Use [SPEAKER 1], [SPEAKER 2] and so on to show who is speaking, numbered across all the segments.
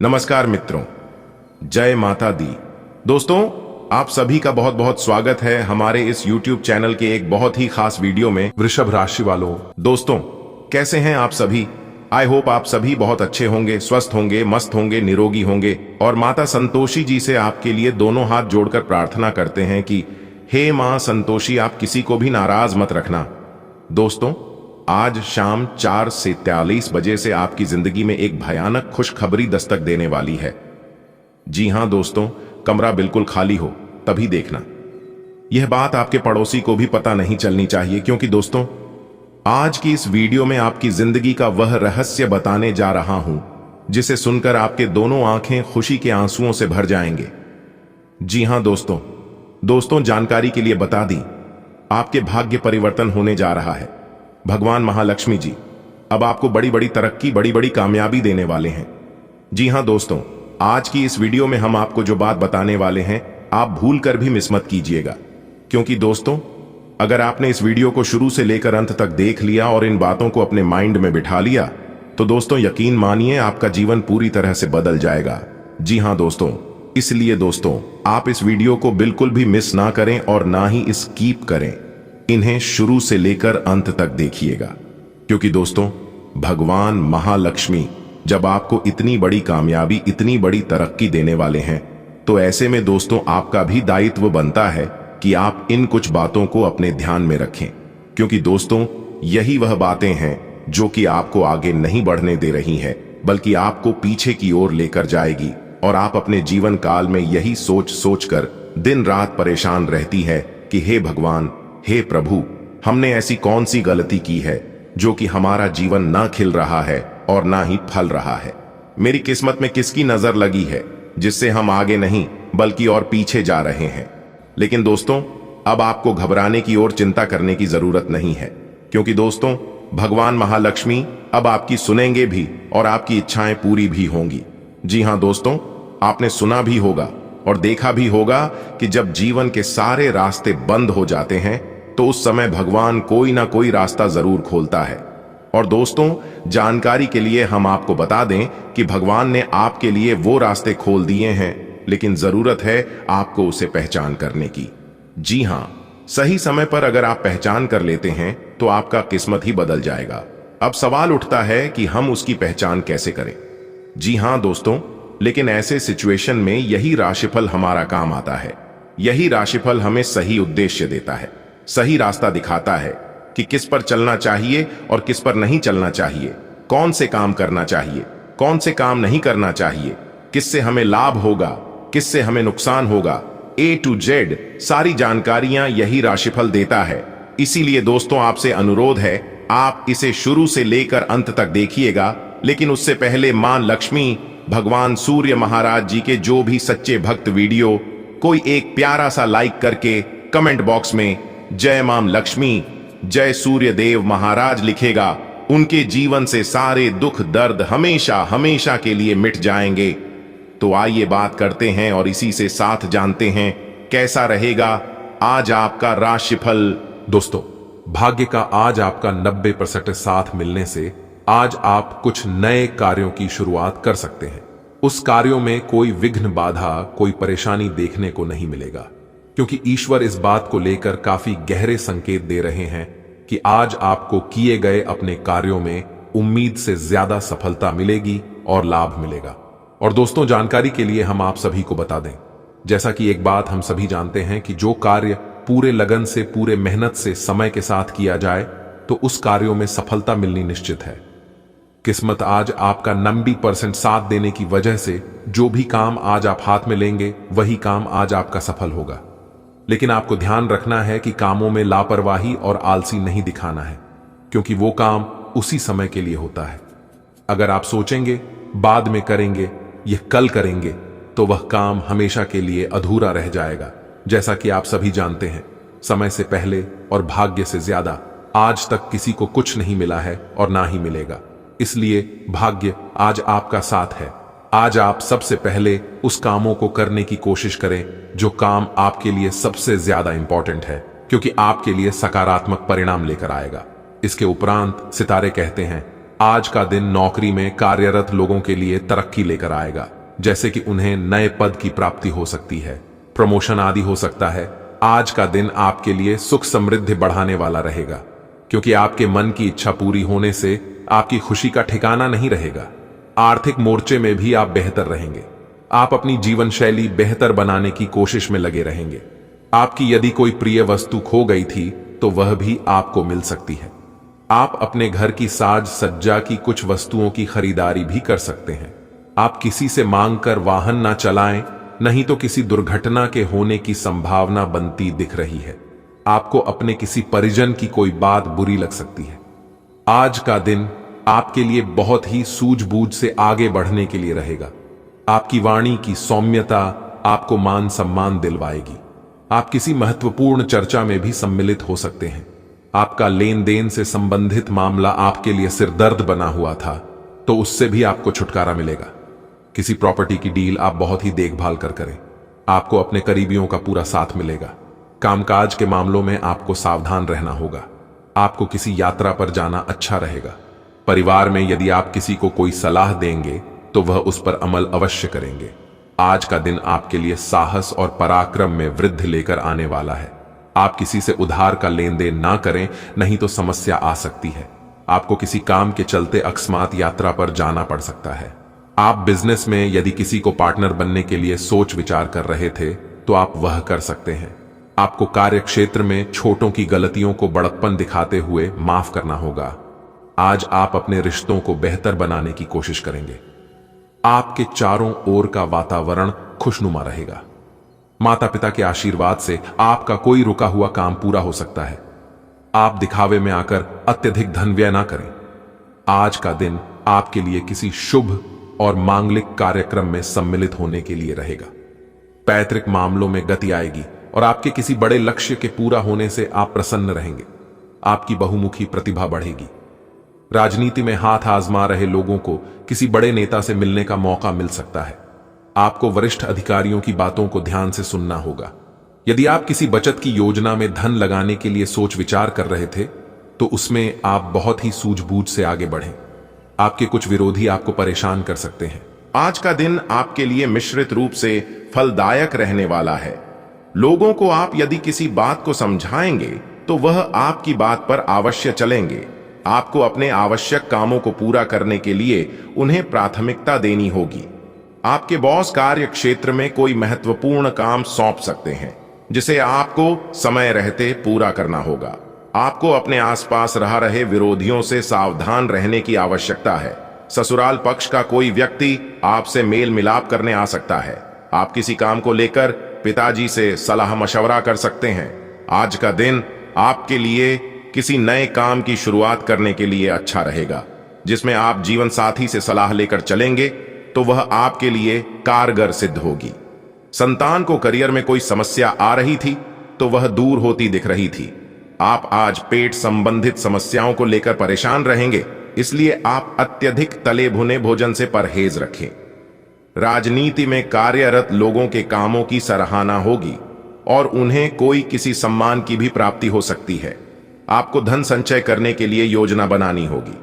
[SPEAKER 1] नमस्कार मित्रों, जय माता दी। दोस्तों, आप सभी का बहुत बहुत स्वागत है हमारे इस YouTube चैनल के एक बहुत ही खास वीडियो में।
[SPEAKER 2] वृषभ राशि वालों,
[SPEAKER 1] दोस्तों, कैसे हैं आप सभी? आई होप आप सभी बहुत अच्छे होंगे, स्वस्थ होंगे, मस्त होंगे, निरोगी होंगे। और माता संतोषी जी से आपके लिए दोनों हाथ जोड़कर प्रार्थना करते हैं कि हे मां संतोषी, आप किसी को भी नाराज मत रखना। दोस्तों, आज शाम 4:43 बजे से आपकी जिंदगी में एक भयानक खुशखबरी दस्तक देने वाली है। जी हां दोस्तों, कमरा बिल्कुल खाली हो तभी देखना। यह बात आपके पड़ोसी को भी पता नहीं चलनी चाहिए, क्योंकि दोस्तों, आज की इस वीडियो में आपकी जिंदगी का वह रहस्य बताने जा रहा हूं जिसे सुनकर आपके दोनों आंखें खुशी के आंसुओं से भर जाएंगे। जी हां दोस्तों, जानकारी के लिए बता दी, आपके भाग्य परिवर्तन होने जा रहा है। भगवान महालक्ष्मी जी अब आपको बड़ी बड़ी तरक्की, बड़ी बड़ी कामयाबी देने वाले हैं। जी हां दोस्तों, आज की इस वीडियो में हम आपको जो बात बताने वाले हैं, आप भूल कर भी मिस मत कीजिएगा, क्योंकि दोस्तों, अगर आपने इस वीडियो को शुरू से लेकर अंत तक देख लिया और इन बातों को अपने माइंड में बिठा लिया, तो दोस्तों यकीन मानिए आपका जीवन पूरी तरह से बदल जाएगा। जी हां दोस्तों, इसलिए दोस्तों, आप इस वीडियो को बिल्कुल भी मिस ना करें और ना ही स्किप करें। इन्हें शुरू से लेकर अंत तक देखिएगा, क्योंकि दोस्तों, भगवान महालक्ष्मी जब आपको इतनी बड़ी कामयाबी, इतनी बड़ी तरक्की देने वाले हैं, तो ऐसे में दोस्तों आपका भी दायित्व बनता है कि आप इन कुछ बातों को अपने ध्यान में रखें, क्योंकि दोस्तों यही वह बातें हैं जो कि आपको आगे नहीं बढ़ने दे रही हैं, बल्कि आपको पीछे की ओर लेकर जाएगी। और आप अपने जीवन काल में यही सोच सोचकर दिन रात परेशान रहती है कि हे भगवान, हे प्रभु, हमने ऐसी कौन सी गलती की है जो कि हमारा जीवन ना खिल रहा है और ना ही फल रहा है। मेरी किस्मत में किसकी नजर लगी है जिससे हम आगे नहीं बल्कि और पीछे जा रहे हैं। लेकिन दोस्तों, अब आपको घबराने की और चिंता करने की जरूरत नहीं है, क्योंकि दोस्तों भगवान महालक्ष्मी अब आपकी सुनेंगे भी और आपकी इच्छाएं पूरी भी होंगी। जी हां दोस्तों, आपने सुना भी होगा और देखा भी होगा कि जब जीवन के सारे रास्ते बंद हो जाते हैं तो उस समय भगवान कोई ना कोई रास्ता जरूर खोलता है। और दोस्तों, जानकारी के लिए हम आपको बता दें कि भगवान ने आपके लिए वो रास्ते खोल दिए हैं, लेकिन जरूरत है आपको उसे पहचान करने की। जी हां, सही समय पर अगर आप पहचान कर लेते हैं तो आपका किस्मत ही बदल जाएगा। अब सवाल उठता है कि हम उसकी पहचान कैसे करें। जी हां दोस्तों, लेकिन ऐसे सिचुएशन में यही राशिफल हमारा काम आता है। यही राशिफल हमें सही उद्देश्य देता है, सही रास्ता दिखाता है कि किस पर चलना चाहिए और किस पर नहीं चलना चाहिए, कौन से काम करना चाहिए, कौन से काम नहीं करना चाहिए, किससे हमें लाभ होगा, किससे हमें नुकसान होगा। A to Z सारी जानकारियां यही राशिफल देता है। इसीलिए दोस्तों आपसे अनुरोध है, आप इसे शुरू से लेकर अंत तक देखिएगा। लेकिन उससे पहले मां लक्ष्मी, भगवान सूर्य महाराज जी के जो भी सच्चे भक्त वीडियो कोई एक प्यारा सा लाइक करके कमेंट बॉक्स में जय मां लक्ष्मी, जय सूर्य देव महाराज लिखेगा, उनके जीवन से सारे दुख दर्द हमेशा हमेशा के लिए मिट जाएंगे। तो आइए बात करते हैं और इसी से साथ जानते हैं कैसा रहेगा आज आपका राशिफल।
[SPEAKER 2] दोस्तों, भाग्य का आज आपका 90% साथ मिलने से आज आप कुछ नए कार्यों की शुरुआत कर सकते हैं। उस कार्यों में कोई विघ्न, बाधा, कोई परेशानी देखने को नहीं मिलेगा, क्योंकि ईश्वर इस बात को लेकर काफी गहरे संकेत दे रहे हैं कि आज आपको किए गए अपने कार्यों में उम्मीद से ज्यादा सफलता मिलेगी और लाभ मिलेगा। और दोस्तों, जानकारी के लिए हम आप सभी को बता दें, जैसा कि एक बात हम सभी जानते हैं कि जो कार्य पूरे लगन से, पूरे मेहनत से, समय के साथ किया जाए तो उस कार्यों में सफलता मिलनी निश्चित है। किस्मत आज आपका 90% साथ देने की वजह से जो भी काम आज आप हाथ में लेंगे वही काम आज आपका सफल होगा। लेकिन आपको ध्यान रखना है कि कामों में लापरवाही और आलसी नहीं दिखाना है, क्योंकि वो काम उसी समय के लिए होता है। अगर आप सोचेंगे बाद में करेंगे, यह कल करेंगे, तो वह काम हमेशा के लिए अधूरा रह जाएगा। जैसा कि आप सभी जानते हैं, समय से पहले और भाग्य से ज्यादा आज तक किसी को कुछ नहीं मिला है और ना ही मिलेगा। इसलिए भाग्य आज आपका साथ है। आज आप सबसे पहले उस कामों को करने की कोशिश करें जो काम आपके लिए सबसे ज्यादा इंपॉर्टेंट है, क्योंकि आपके लिए सकारात्मक परिणाम लेकर आएगा। इसके उपरांत सितारे कहते हैं, आज का दिन नौकरी में कार्यरत लोगों के लिए तरक्की लेकर आएगा, जैसे कि उन्हें नए पद की प्राप्ति हो सकती है, प्रमोशन आदि हो सकता है। आज का दिन आपके लिए सुख समृद्धि बढ़ाने वाला रहेगा, क्योंकि आपके मन की इच्छा पूरी होने से आपकी खुशी का ठिकाना नहीं रहेगा। आर्थिक मोर्चे में भी आप बेहतर रहेंगे। आप अपनी जीवन शैली बेहतर बनाने की कोशिश में लगे रहेंगे। आपकी यदि कोई प्रिय वस्तु खो गई थी तो वह भी आपको मिल सकती है। आप अपने घर की साज सज्जा की कुछ वस्तुओं की खरीदारी भी कर सकते हैं। आप किसी से मांगकर वाहन ना चलाएं, नहीं तो किसी दुर्घटना के होने की संभावना बनती दिख रही है। आपको अपने किसी परिजन की कोई बात बुरी लग सकती है। आज का दिन आपके लिए बहुत ही सूझबूझ से आगे बढ़ने के लिए रहेगा। आपकी वाणी की सौम्यता आपको मान सम्मान दिलवाएगी। आप किसी महत्वपूर्ण चर्चा में भी सम्मिलित हो सकते हैं। आपका लेन देन से संबंधित मामला आपके लिए सिरदर्द बना हुआ था, तो उससे भी आपको छुटकारा मिलेगा। किसी प्रॉपर्टी की डील आप बहुत ही देखभाल कर करें। आपको अपने करीबियों का पूरा साथ मिलेगा। कामकाज के मामलों में आपको सावधान रहना होगा। आपको किसी यात्रा पर जाना अच्छा रहेगा। परिवार में यदि आप किसी को कोई सलाह देंगे तो वह उस पर अमल अवश्य करेंगे। आज का दिन आपके लिए साहस और पराक्रम में वृद्धि लेकर आने वाला है। आप किसी से उधार का लेन देन ना करें, नहीं तो समस्या आ सकती है। आपको किसी काम के चलते अकस्मात यात्रा पर जाना पड़ सकता है। आप बिजनेस में यदि किसी को पार्टनर बनने के लिए सोच विचार कर रहे थे तो आप वह कर सकते हैं। आपको कार्य क्षेत्र में छोटों की गलतियों को बड़प्पन दिखाते हुए माफ करना होगा। आज आप अपने रिश्तों को बेहतर बनाने की कोशिश करेंगे। आपके चारों ओर का वातावरण खुशनुमा रहेगा। माता पिता के आशीर्वाद से आपका कोई रुका हुआ काम पूरा हो सकता है। आप दिखावे में आकर अत्यधिक धन व्यय ना करें। आज का दिन आपके लिए किसी शुभ और मांगलिक कार्यक्रम में सम्मिलित होने के लिए रहेगा। पैतृक मामलों में गति आएगी और आपके किसी बड़े लक्ष्य के पूरा होने से आप प्रसन्न रहेंगे। आपकी बहुमुखी प्रतिभा बढ़ेगी। राजनीति में हाथ आजमा रहे लोगों को किसी बड़े नेता से मिलने का मौका मिल सकता है। आपको वरिष्ठ अधिकारियों की बातों को ध्यान से सुनना होगा। यदि आप किसी बचत की योजना में धन लगाने के लिए सोच विचार कर रहे थे तो उसमें आप बहुत ही सूझबूझ से आगे बढ़ें। आपके कुछ विरोधी आपको परेशान कर सकते हैं।
[SPEAKER 1] आज का दिन आपके लिए मिश्रित रूप से फलदायक रहने वाला है। लोगों को आप यदि किसी बात को समझाएंगे तो वह आपकी बात पर अवश्य चलेंगे। आपको अपने आवश्यक कामों को पूरा करने के लिए उन्हें प्राथमिकता देनी होगी। आपके बॉस कार्य क्षेत्र में कोई महत्वपूर्ण काम सौंप सकते हैं, जिसे आपको समय रहते पूरा करना होगा। आपको अपने आसपास रह रहे विरोधियों से सावधान रहने की आवश्यकता है। ससुराल पक्ष का कोई व्यक्ति आपसे मेल मिलाप करने आ सकता है। आप किसी काम को लेकर पिताजी से सलाह मशवरा कर सकते हैं। आज का दिन आपके लिए किसी नए काम की शुरुआत करने के लिए अच्छा रहेगा, जिसमें आप जीवन साथी से सलाह लेकर चलेंगे तो वह आपके लिए कारगर सिद्ध होगी। संतान को करियर में कोई समस्या आ रही थी तो वह दूर होती दिख रही थी। आप आज पेट संबंधित समस्याओं को लेकर परेशान रहेंगे, इसलिए आप अत्यधिक तले भुने भोजन से परहेज रखें। राजनीति में कार्यरत लोगों के कामों की सराहना होगी और उन्हें कोई किसी सम्मान की भी प्राप्ति हो सकती है। आपको धन संचय करने के लिए योजना बनानी होगी।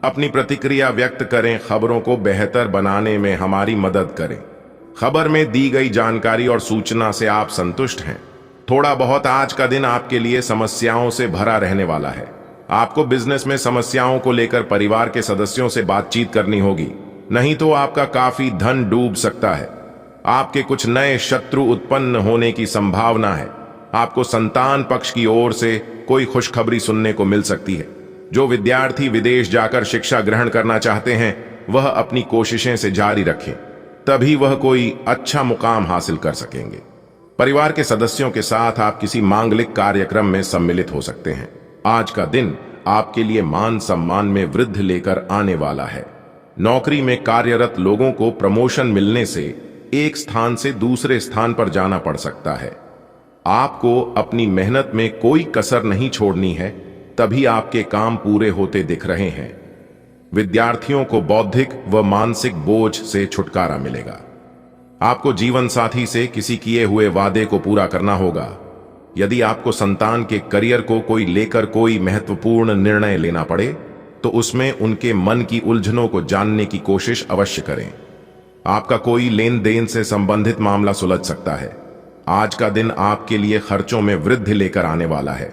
[SPEAKER 1] अपनी प्रतिक्रिया व्यक्त करें। खबरों को बेहतर बनाने में हमारी मदद करें। खबर में दी गई जानकारी और सूचना से आप संतुष्ट हैं। थोड़ा बहुत आज का दिन आपके लिए समस्याओं से भरा रहने वाला है। आपको बिजनेस में समस्याओं को लेकर परिवार के सदस्यों से बातचीत करनी होगी, नहीं तो आपका काफी धन डूब सकता है। आपके कुछ नए शत्रु उत्पन्न होने की संभावना है। आपको संतान पक्ष की ओर से कोई खुशखबरी सुनने को मिल सकती है। जो विद्यार्थी विदेश जाकर शिक्षा ग्रहण करना चाहते हैं वह अपनी कोशिशें से जारी रखें, तभी वह कोई अच्छा मुकाम हासिल कर सकेंगे। परिवार के सदस्यों के साथ आप किसी मांगलिक कार्यक्रम में सम्मिलित हो सकते हैं। आज का दिन आपके लिए मान सम्मान में वृद्धि लेकर आने वाला है। नौकरी में कार्यरत लोगों को प्रमोशन मिलने से एक स्थान से दूसरे स्थान पर जाना पड़ सकता है। आपको अपनी मेहनत में कोई कसर नहीं छोड़नी है, तभी आपके काम पूरे होते दिख रहे हैं। विद्यार्थियों को बौद्धिक व मानसिक बोझ से छुटकारा मिलेगा। आपको जीवन साथी से किसी किए हुए वादे को पूरा करना होगा। यदि आपको संतान के करियर को कोई लेकर कोई महत्वपूर्ण निर्णय लेना पड़े तो उसमें उनके मन की उलझनों को जानने की कोशिश अवश्य करें। आपका कोई लेन देन से संबंधित मामला सुलझ सकता है। आज का दिन आपके लिए खर्चों में वृद्धि लेकर आने वाला है।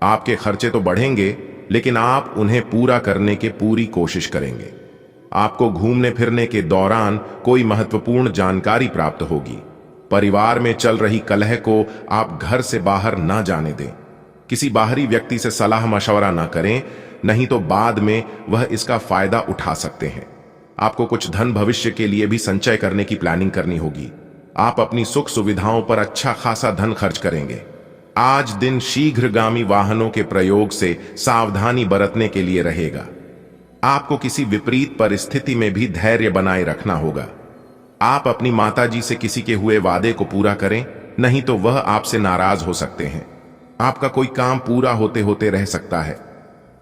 [SPEAKER 1] आपके खर्चे तो बढ़ेंगे, लेकिन आप उन्हें पूरा करने की पूरी कोशिश करेंगे। आपको घूमने फिरने के दौरान कोई महत्वपूर्ण जानकारी प्राप्त होगी। परिवार में चल रही कलह को आप घर से बाहर ना जाने दें। किसी बाहरी व्यक्ति से सलाह मशवरा ना करें, नहीं तो बाद में वह इसका फायदा उठा सकते हैं। आपको कुछ धन भविष्य के लिए भी संचय करने की प्लानिंग करनी होगी। आप अपनी सुख सुविधाओं पर अच्छा खासा धन खर्च करेंगे। आज दिन शीघ्रगामी वाहनों के प्रयोग से सावधानी बरतने के लिए रहेगा। आपको किसी विपरीत परिस्थिति में भी धैर्य बनाए रखना होगा। आप अपनी माताजी से किसी के हुए वादे को पूरा करें, नहीं तो वह आपसे नाराज हो सकते हैं। आपका कोई काम पूरा होते होते रह सकता है।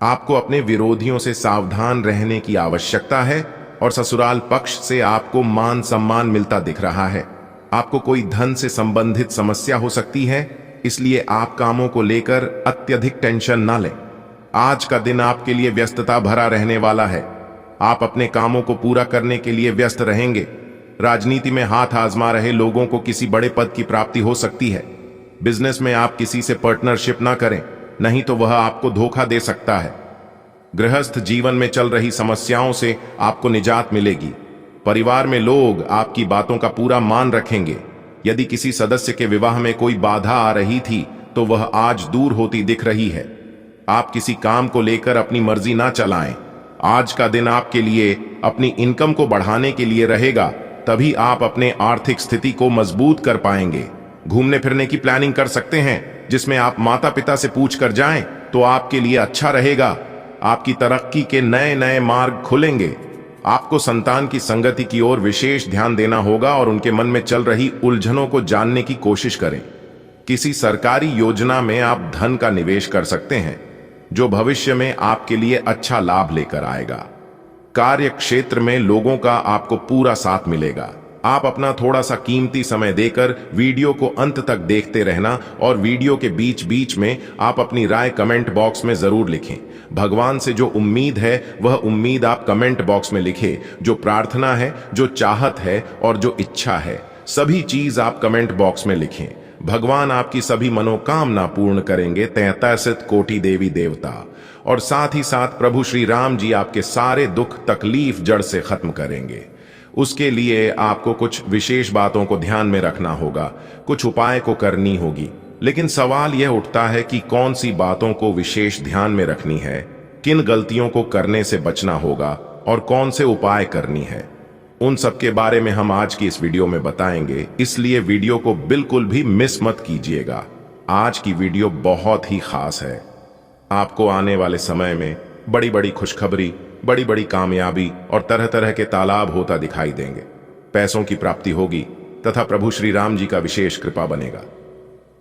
[SPEAKER 1] आपको अपने विरोधियों से सावधान रहने की आवश्यकता है और ससुराल पक्ष से आपको मान सम्मान मिलता दिख रहा है। आपको कोई धन से संबंधित समस्या हो सकती है, इसलिए आप कामों को लेकर अत्यधिक टेंशन ना लें। आज का दिन आपके लिए व्यस्तता भरा रहने वाला है। आप अपने कामों को पूरा करने के लिए व्यस्त रहेंगे। राजनीति में हाथ आजमा रहे लोगों को किसी बड़े पद की प्राप्ति हो सकती है। बिजनेस में आप किसी से पार्टनरशिप ना करें, नहीं तो वह आपको धोखा दे सकता है। गृहस्थ जीवन में चल रही समस्याओं से आपको निजात मिलेगी। परिवार में लोग आपकी बातों का पूरा मान रखेंगे। यदि किसी सदस्य के विवाह में कोई बाधा आ रही थी, तो वह आज दूर होती दिख रही है। आप किसी काम को लेकर अपनी मर्जी ना चलाएं। आज का दिन आपके लिए अपनी इनकम को बढ़ाने के लिए रहेगा, तभी आप अपने आर्थिक स्थिति को मजबूत कर पाएंगे। घूमने फिरने की प्लानिंग कर सकते हैं, जिसमें आप माता पिता से पूछ कर जाएं तो आपके लिए अच्छा रहेगा। आपकी तरक्की के नए नए मार्ग खुलेंगे। आपको संतान की संगति की ओर विशेष ध्यान देना होगा और उनके मन में चल रही उलझनों को जानने की कोशिश करें। किसी सरकारी योजना में आप धन का निवेश कर सकते हैं, जो भविष्य में आपके लिए अच्छा लाभ लेकर आएगा। कार्य क्षेत्र में लोगों का आपको पूरा साथ मिलेगा। आप अपना थोड़ा सा कीमती समय देकर वीडियो को अंत तक देखते रहना और वीडियो के बीच बीच में आप अपनी राय कमेंट बॉक्स में जरूर लिखें। भगवान से जो उम्मीद है वह उम्मीद आप कमेंट बॉक्स में लिखें। जो प्रार्थना है, जो चाहत है और जो इच्छा है, सभी चीज आप कमेंट बॉक्स में लिखें। भगवान आपकी सभी मनोकामना पूर्ण करेंगे। 33 कोटि देवी देवता और साथ ही साथ प्रभु श्री राम जी आपके सारे दुख तकलीफ जड़ से खत्म करेंगे। उसके लिए आपको कुछ विशेष बातों को ध्यान में रखना होगा, कुछ उपाय को करनी होगी। लेकिन सवाल यह उठता है कि कौन सी बातों को विशेष ध्यान में रखनी है, किन गलतियों को करने से बचना होगा और कौन से उपाय करनी है। उन सब के बारे में हम आज की इस वीडियो में बताएंगे, इसलिए वीडियो को बिल्कुल भी मिस मत कीजिएगा। आज की वीडियो बहुत ही खास है। आपको आने वाले समय में बड़ी बड़ी खुशखबरी, बड़ी बड़ी कामयाबी और तरह तरह के तालाब होता दिखाई देंगे। पैसों की प्राप्ति होगी तथा प्रभु श्री राम जी का विशेष कृपा बनेगा।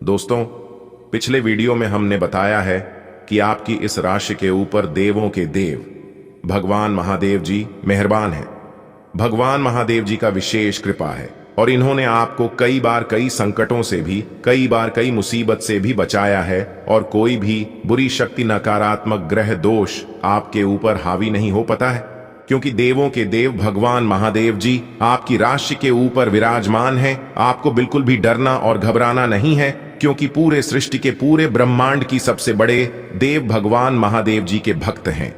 [SPEAKER 1] दोस्तों, पिछले वीडियो में हमने बताया है कि आपकी इस राशि के ऊपर देवों के देव भगवान महादेव जी मेहरबान हैं। भगवान महादेव जी का विशेष कृपा है और इन्होंने आपको कई बार कई संकटों से भी, कई बार कई मुसीबत से भी बचाया है और कोई भी बुरी शक्ति, नकारात्मक ग्रह दोष आपके ऊपर हावी नहीं हो पाता है, क्योंकि देवों के देव भगवान महादेव जी आपकी राशि के ऊपर विराजमान हैं। आपको बिल्कुल भी डरना और घबराना नहीं है, क्योंकि पूरे सृष्टि के पूरे ब्रह्मांड की सबसे बड़े देव भगवान महादेव जी के भक्त हैं।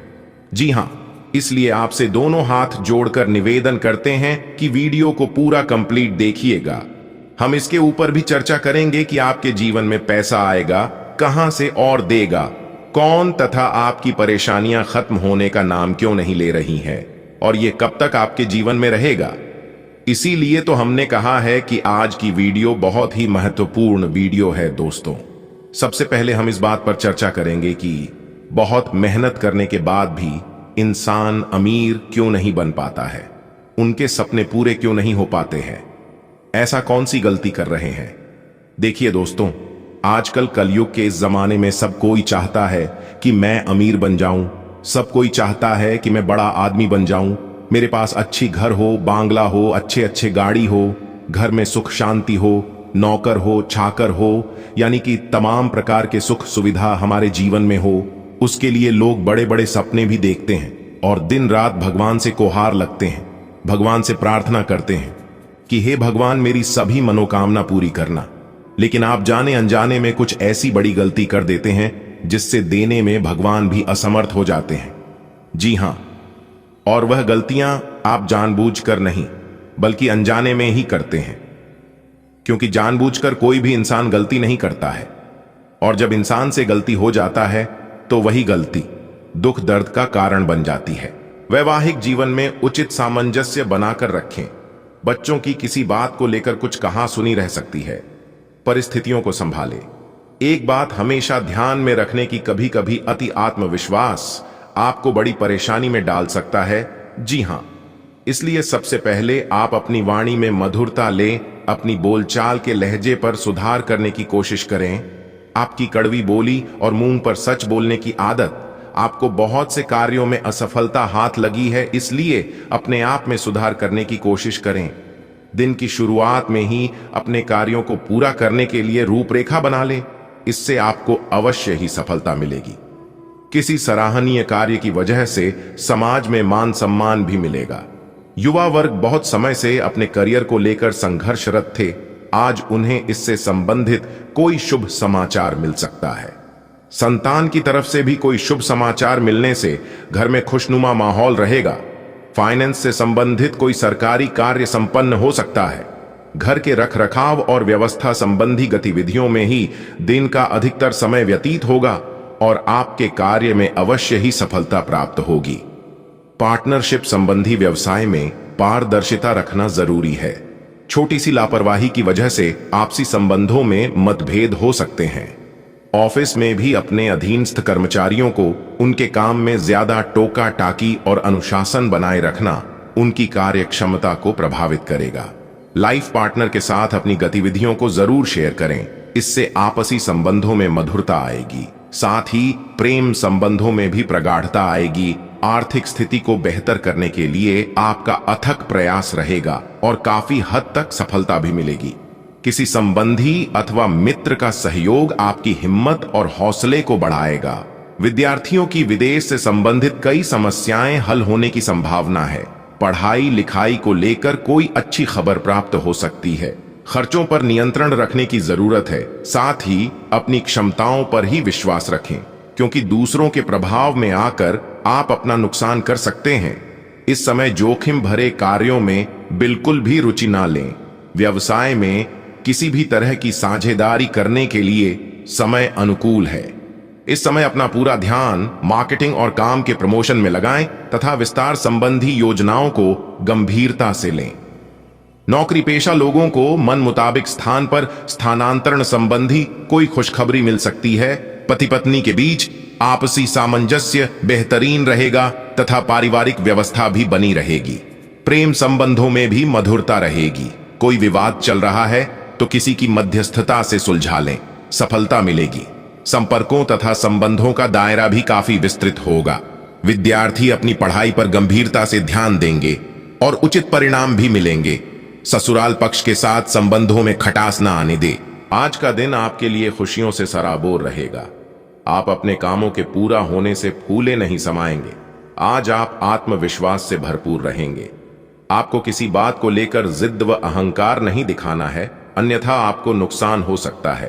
[SPEAKER 1] जी हाँ, इसलिए आपसे दोनों हाथ जोड़कर निवेदन करते हैं कि वीडियो को पूरा कंप्लीट देखिएगा। हम इसके ऊपर भी चर्चा करेंगे कि आपके जीवन में पैसा आएगा कहां से और देगा कौन, तथा आपकी परेशानियां खत्म होने का नाम क्यों नहीं ले रही हैं और ये कब तक आपके जीवन में रहेगा। इसीलिए तो हमने कहा है कि आज की वीडियो बहुत ही महत्वपूर्ण वीडियो है। दोस्तों, सबसे पहले हम इस बात पर चर्चा करेंगे कि बहुत मेहनत करने के बाद भी इंसान अमीर क्यों नहीं बन पाता है, उनके सपने पूरे क्यों नहीं हो पाते हैं, ऐसा कौन सी गलती कर रहे हैं। देखिए दोस्तों, आजकल कलयुग के इस जमाने में सब कोई चाहता है कि मैं अमीर बन जाऊं, सब कोई चाहता है कि मैं बड़ा आदमी बन जाऊं, मेरे पास अच्छी घर हो, बांग्ला हो, अच्छे अच्छे गाड़ी हो, घर में सुख शांति हो, नौकर हो, चाकर हो, यानी कि तमाम प्रकार के सुख सुविधा हमारे जीवन में हो। उसके लिए लोग बड़े बड़े सपने भी देखते हैं और दिन रात भगवान से गुहार लगते हैं, भगवान से प्रार्थना करते हैं कि हे भगवान मेरी सभी मनोकामना पूरी करना। लेकिन आप जाने अनजाने में कुछ ऐसी बड़ी गलती कर देते हैं जिससे देने में भगवान भी असमर्थ हो जाते हैं। जी हां, और वह गलतियां आप जानबूझकर नहीं बल्कि अनजाने में ही करते हैं, क्योंकि जानबूझकर कोई भी इंसान गलती नहीं करता है, और जब इंसान से गलती हो जाता है तो वही गलती दुख दर्द का कारण बन जाती है। वैवाहिक जीवन में उचित सामंजस्य बनाकर रखें। बच्चों की किसी बात को लेकर कुछ कहा सुनी रह सकती है, परिस्थितियों को संभालें। एक बात हमेशा ध्यान में रखने की कभी कभी अति आत्मविश्वास आपको बड़ी परेशानी में डाल सकता है। जी हां, इसलिए सबसे पहले आप अपनी वाणी में मधुरता लें, अपनी बोलचाल के लहजे पर सुधार करने की कोशिश करें। आपकी कड़वी बोली और मुंह पर सच बोलने की आदत आपको बहुत से कार्यों में असफलता हाथ लगी है, इसलिए अपने आप में सुधार करने की कोशिश करें। दिन की शुरुआत में ही अपने कार्यों को पूरा करने के लिए रूपरेखा बना लें, इससे आपको अवश्य ही सफलता मिलेगी। किसी सराहनीय कार्य की वजह से समाज में मान सम्मान भी मिलेगा। युवा वर्ग बहुत समय से अपने करियर को लेकर संघर्षरत थे, आज उन्हें इससे संबंधित कोई शुभ समाचार मिल सकता है। संतान की तरफ से भी कोई शुभ समाचार मिलने से घर में खुशनुमा माहौल रहेगा। फाइनेंस से संबंधित कोई सरकारी कार्य संपन्न हो सकता है। घर के रखरखाव और व्यवस्था संबंधी गतिविधियों में ही दिन का अधिकतर समय व्यतीत होगा और आपके कार्य में अवश्य ही सफलता प्राप्त होगी। पार्टनरशिप संबंधी व्यवसाय में पारदर्शिता रखना जरूरी है। छोटी सी लापरवाही की वजह से आपसी संबंधों में मतभेद हो सकते हैं। ऑफिस में भी अपने अधीनस्थ कर्मचारियों को उनके काम में ज्यादा टोका टाकी और अनुशासन बनाए रखना उनकी कार्य क्षमता को प्रभावित करेगा। लाइफ पार्टनर के साथ अपनी गतिविधियों को जरूर शेयर करें, इससे आपसी संबंधों में मधुरता आएगी, साथ ही प्रेम संबंधों में भी प्रगाढ़ता आएगी। आर्थिक स्थिति को बेहतर करने के लिए आपका अथक प्रयास रहेगा और काफी हद तक सफलता भी मिलेगी। किसी संबंधी अथवा मित्र का सहयोग आपकी हिम्मत और हौसले को बढ़ाएगा। विद्यार्थियों की विदेश से संबंधित कई समस्याएं हल होने की संभावना है। पढ़ाई लिखाई को लेकर कोई अच्छी खबर प्राप्त हो सकती है। खर्चों पर नियंत्रण रखने की जरूरत है, साथ ही अपनी क्षमताओं पर ही विश्वास रखें, क्योंकि दूसरों के प्रभाव में आकर आप अपना नुकसान कर सकते हैं। इस समय जोखिम भरे कार्यों में बिल्कुल भी रुचि ना लें। व्यवसाय में किसी भी तरह की साझेदारी करने के लिए समय अनुकूल है। इस समय अपना पूरा ध्यान मार्केटिंग और काम के प्रमोशन में लगाएं तथा विस्तार संबंधी योजनाओं को गंभीरता से लें। नौकरी पेशा लोगों को मन मुताबिक स्थान पर स्थानांतरण संबंधी कोई खुशखबरी मिल सकती है। पति पत्नी के बीच आपसी सामंजस्य बेहतरीन रहेगा तथा पारिवारिक व्यवस्था भी बनी रहेगी। प्रेम संबंधों में भी मधुरता रहेगी। कोई विवाद चल रहा है तो किसी की मध्यस्थता से सुलझा लें, सफलता मिलेगी। संपर्कों तथा संबंधों का दायरा भी काफी विस्तृत होगा। विद्यार्थी अपनी पढ़ाई पर गंभीरता से ध्यान देंगे और उचित परिणाम भी मिलेंगे। ससुराल पक्ष के साथ संबंधों में खटास न आने दे। आज का दिन आपके लिए खुशियों से सराबोर रहेगा। आप अपने कामों के पूरा होने से फूले नहीं समाएंगे। आज आप आत्मविश्वास से भरपूर रहेंगे। आपको किसी बात को लेकर जिद व अहंकार नहीं दिखाना है, अन्यथा आपको नुकसान हो सकता है।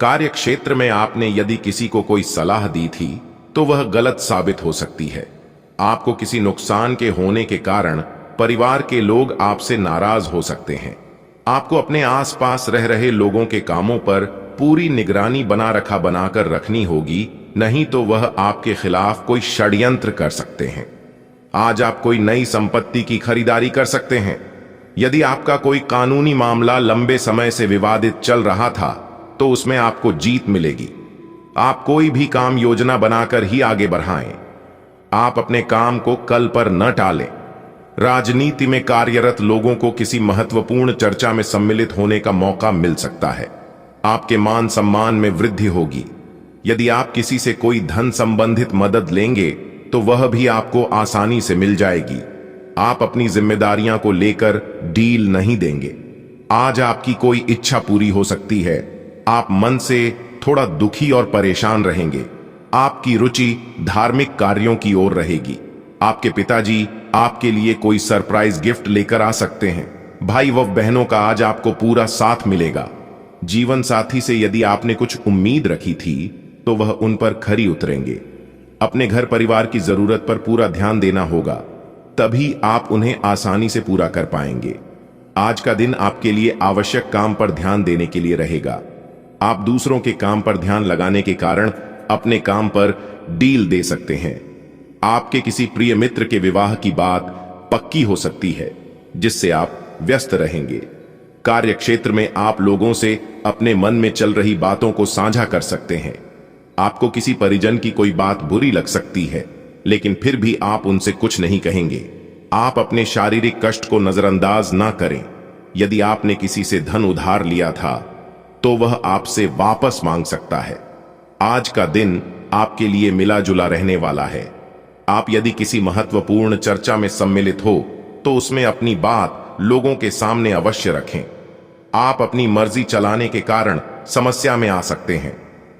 [SPEAKER 1] कार्य क्षेत्र में आपने यदि किसी को कोई सलाह दी थी तो वह गलत साबित हो सकती है। आपको किसी नुकसान के होने के कारण परिवार के लोग आपसे नाराज हो सकते हैं। आपको अपने आसपास रह रहे लोगों के कामों पर पूरी निगरानी बनाकर रखनी होगी, नहीं तो वह आपके खिलाफ कोई षड्यंत्र कर सकते हैं। आज आप कोई नई संपत्ति की खरीदारी कर सकते हैं। यदि आपका कोई कानूनी मामला लंबे समय से विवादित चल रहा था तो उसमें आपको जीत मिलेगी। आप कोई भी काम योजना बनाकर ही आगे बढ़ाएं। आप अपने काम को कल पर न टालें। राजनीति में कार्यरत लोगों को किसी महत्वपूर्ण चर्चा में सम्मिलित होने का मौका मिल सकता है। आपके मान सम्मान में वृद्धि होगी। यदि आप किसी से कोई धन संबंधित मदद लेंगे तो वह भी आपको आसानी से मिल जाएगी। आप अपनी जिम्मेदारियां को लेकर डील नहीं देंगे। आज आपकी कोई इच्छा पूरी हो सकती है। आप मन से थोड़ा दुखी और परेशान रहेंगे। आपकी रुचि धार्मिक कार्यों की ओर रहेगी। आपके पिताजी आपके लिए कोई सरप्राइज गिफ्ट लेकर आ सकते हैं। भाई व बहनों का आज आपको पूरा साथ मिलेगा। जीवन साथी से यदि आपने कुछ उम्मीद रखी थी तो वह उन पर खरी उतरेंगे। अपने घर परिवार की जरूरत पर पूरा ध्यान देना होगा, तभी आप उन्हें आसानी से पूरा कर पाएंगे। आज का दिन आपके लिए आवश्यक काम पर ध्यान देने के लिए रहेगा। आप दूसरों के काम पर ध्यान लगाने के कारण अपने काम पर डील दे सकते हैं। आपके किसी प्रिय मित्र के विवाह की बात पक्की हो सकती है, जिससे आप व्यस्त रहेंगे। कार्य क्षेत्र में आप लोगों से अपने मन में चल रही बातों को साझा कर सकते हैं। आपको किसी परिजन की कोई बात बुरी लग सकती है, लेकिन फिर भी आप उनसे कुछ नहीं कहेंगे। आप अपने शारीरिक कष्ट को नजरअंदाज ना करें। यदि आपने किसी से धन उधार लिया था तो वह आपसे वापस मांग सकता है। आज का दिन आपके लिए मिला जुला रहने वाला है। आप यदि किसी महत्वपूर्ण चर्चा में सम्मिलित हो तो उसमें अपनी बात लोगों के सामने अवश्य रखें। आप अपनी मर्जी चलाने के कारण समस्या में आ सकते हैं।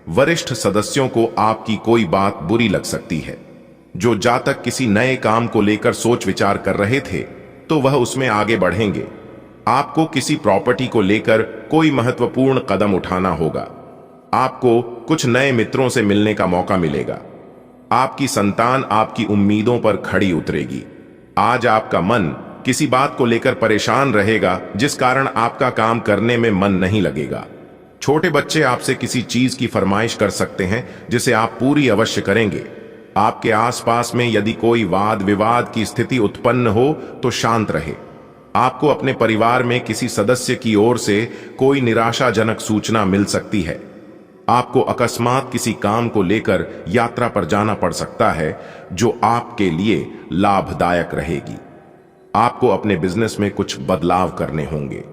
[SPEAKER 1] वरिष्ठ सदस्यों को आपकी कोई बात बुरी लग सकती है। जो जातक किसी नए काम को लेकर सोच विचार कर रहे थे तो वह उसमें आगे बढ़ेंगे। आपको किसी प्रॉपर्टी को लेकर कोई महत्वपूर्ण कदम उठाना होगा। आपको कुछ नए मित्रों से मिलने का मौका मिलेगा। आपकी संतान आपकी उम्मीदों पर खड़ी उतरेगी। आज आपका मन किसी बात को लेकर परेशान रहेगा, जिस कारण आपका काम करने में मन नहीं लगेगा। छोटे बच्चे आपसे किसी चीज की फरमाइश कर सकते हैं, जिसे आप पूरी अवश्य करेंगे। आपके आसपास में यदि कोई वाद विवाद की स्थिति उत्पन्न हो तो शांत रहे। आपको अपने परिवार में किसी सदस्य की ओर से कोई निराशाजनक सूचना मिल सकती है। आपको अकस्मात किसी काम को लेकर यात्रा पर जाना पड़ सकता है, जो आपके लिए लाभदायक रहेगी। आपको अपने बिजनेस में कुछ बदलाव करने होंगे।